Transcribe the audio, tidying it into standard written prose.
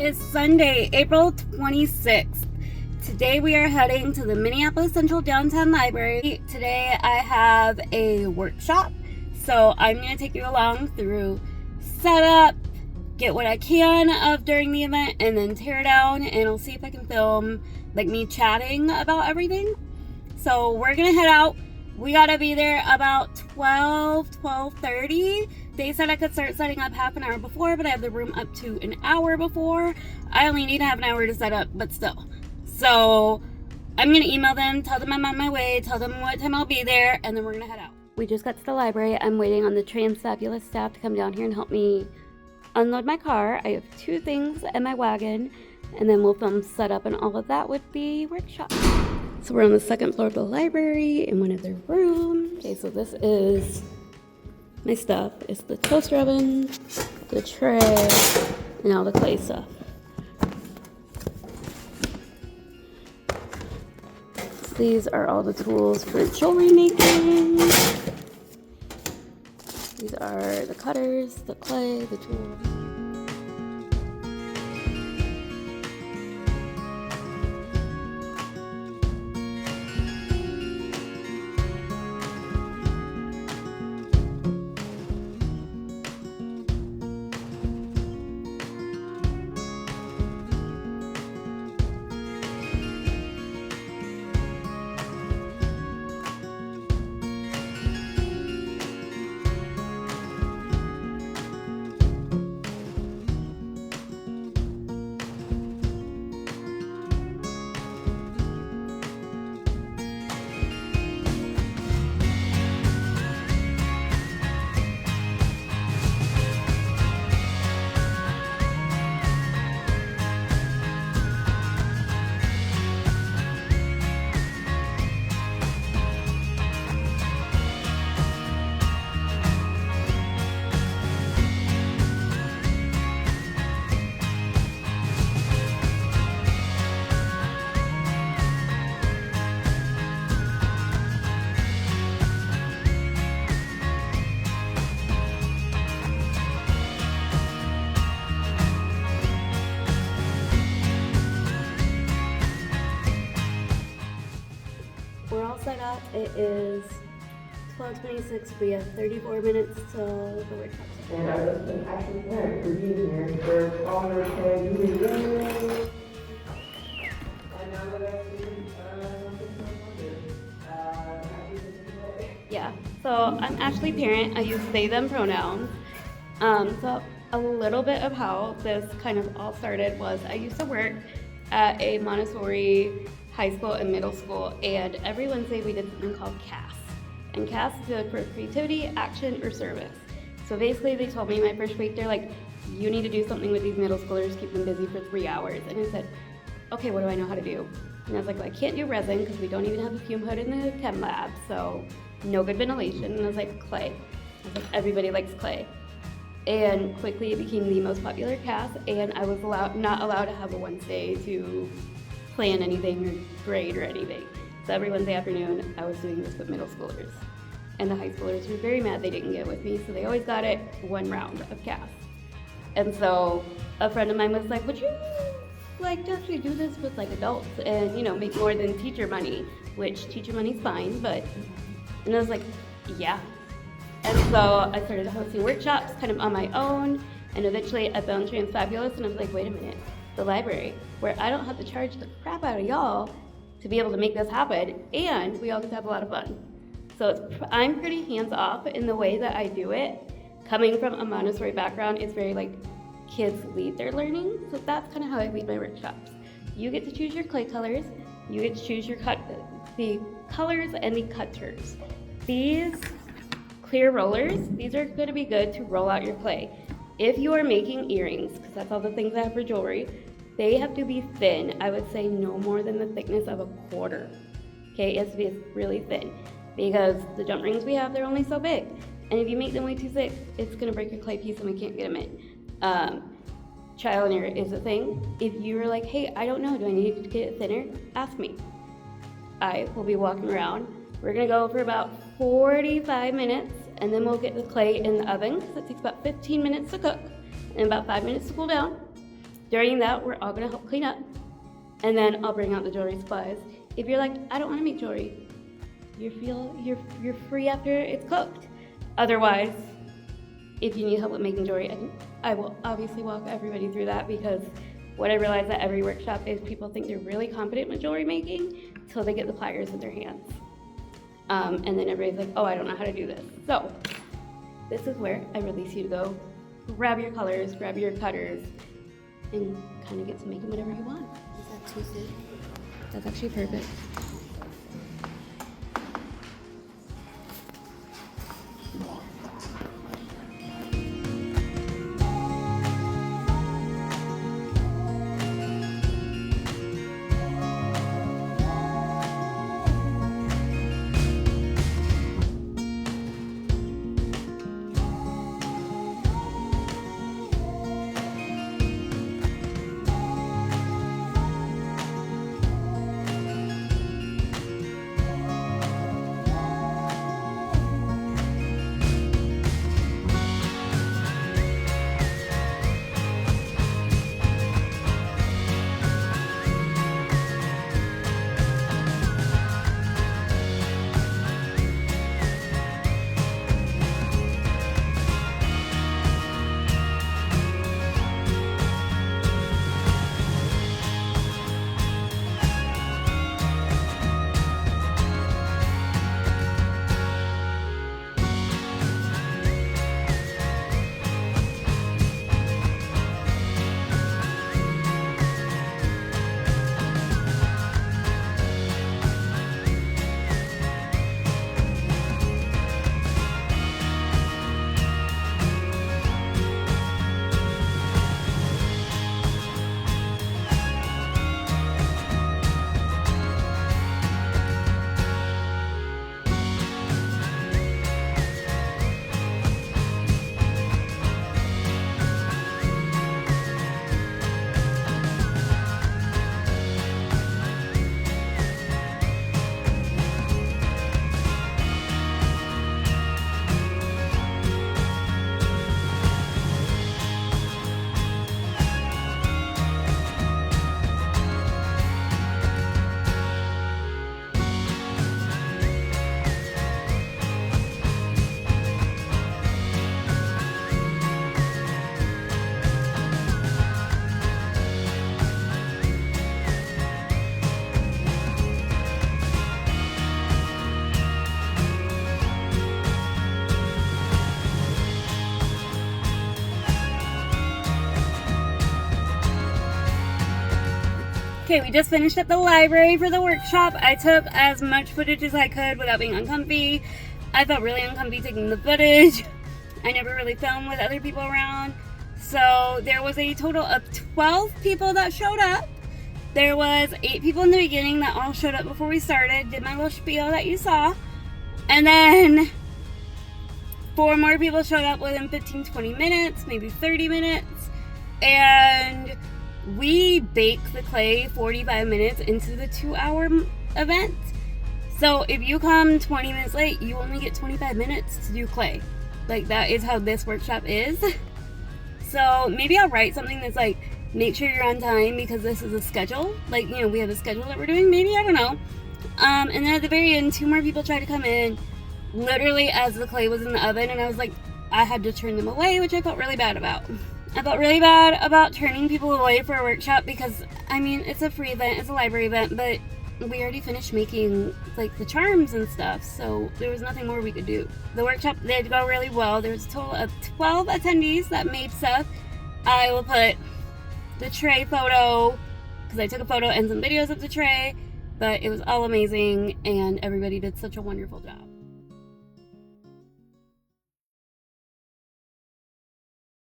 is Sunday, April 26th. Today we are heading to the Minneapolis Central Downtown Library. Today I have a workshop, so I'm going to take you along through setup, get what I can of during the event, and then tear down, and I'll see if I can film like me chatting about everything. So we're going to head out. We got to be there about 12:30. They said I could start setting up half an hour before, but I have the room up to an hour before. I only need half an hour to set up, but still. So I'm going to email them, tell them I'm on my way, tell them what time I'll be there, and then we're going to head out. We just got to the library. I'm waiting on the Transfabulous staff to come down here and help me unload my car. I have 2 things in my wagon, and then we'll film setup and all of that with the workshop. So we're on the 2nd floor of the library in one of their rooms. Okay, so this is my stuff. It's the toaster oven, the tray, and all the clay stuff. So these are all the tools for jewelry making. These are the cutters, the clay, the tools. We're all set up. It is 12:26. We have 34 minutes till the workshop starts. And our listening action parent for being here. For all our you Yeah, so I'm Ashley Parent. I use they, them pronouns. So a little bit of how this kind of all started was I used to work at a Montessori high school and middle school, and every Wednesday we did something called CAS. And CAS stood for creativity, action, or service. So basically they told me my first week, they're like, you need to do something with these middle schoolers, keep them busy for 3 hours. And I said, okay, what do I know how to do? And I was like, well, I can't do resin because we don't even have a fume hood in the chem lab, so no good ventilation. And I was like, clay. I was like, everybody likes clay. And quickly it became the most popular CAS, and I was not allowed to have a Wednesday to plan anything or grade or anything. So every Wednesday afternoon I was doing this with middle schoolers. And the high schoolers were very mad they didn't get with me, so they always got it one round of CAS. And so a friend of mine was like, would you like to actually do this with like adults and, you know, make more than teacher money, which teacher money's fine, but, and I was like, yeah. And so I started hosting workshops kind of on my own, and eventually I found Transfabulous, and I was like, wait a minute, the library, where I don't have to charge the crap out of y'all to be able to make this happen, and we all get to have a lot of fun. So I'm pretty hands-off in the way that I do it. Coming from a Montessori background, it's very like kids lead their learning, so that's kind of how I lead my workshops. You get to choose your clay colors, you get to choose your the colors and the cutters. These clear rollers, these are going to be good to roll out your clay. If you are making earrings, because that's all the things I have for jewelry, they have to be thin. I would say no more than the thickness of a quarter. Okay, it has to be really thin because the jump rings we have, they're only so big. And if you make them way too thick, it's going to break your clay piece and we can't get them in. Trial and error is a thing. If you're like, hey, I don't know, do I need to get it thinner? Ask me. I will be walking around. We're going to go for about 45 minutes, and then we'll get the clay in the oven because it takes about 15 minutes to cook and about 5 minutes to cool down. During that, we're all gonna help clean up, and then I'll bring out the jewelry supplies. If you're like, I don't want to make jewelry, you're free after it's cooked. Otherwise, if you need help with making jewelry, I will obviously walk everybody through that, because what I realize at every workshop is people think they're really competent with jewelry making until they get the pliers in their hands. And then everybody's like, oh, I don't know how to do this. So this is where I release you to go grab your colors, grab your cutters, and kind of get to make them whatever you want. Is that too soon? That's actually perfect. Okay, we just finished at the library for the workshop. I took as much footage as I could without being uncomfy. I felt really uncomfy taking the footage. I never really filmed with other people around. So there was a total of 12 people that showed up. There was 8 people in the beginning that all showed up before we started, did my little spiel that you saw. And then 4 more people showed up within 15-20 minutes, maybe 30 minutes. And we baked the clay 45 minutes into the 2-hour event. So if you come 20 minutes late, you only get 25 minutes to do clay. Like, that is how this workshop is. So maybe I'll write something that's like, make sure you're on time because this is a schedule. Like, you know, we have a schedule that we're doing. Maybe, I don't know. And then at the very end, 2 more people tried to come in literally as the clay was in the oven. And I was like, I had to turn them away, which I felt really bad about. I felt really bad about turning people away for a workshop because, I mean, it's a free event, it's a library event, but we already finished making, like, the charms and stuff, so there was nothing more we could do. The workshop did go really well. There was a total of 12 attendees that made stuff. I will put the tray photo, because I took a photo and some videos of the tray, but it was all amazing, and everybody did such a wonderful job.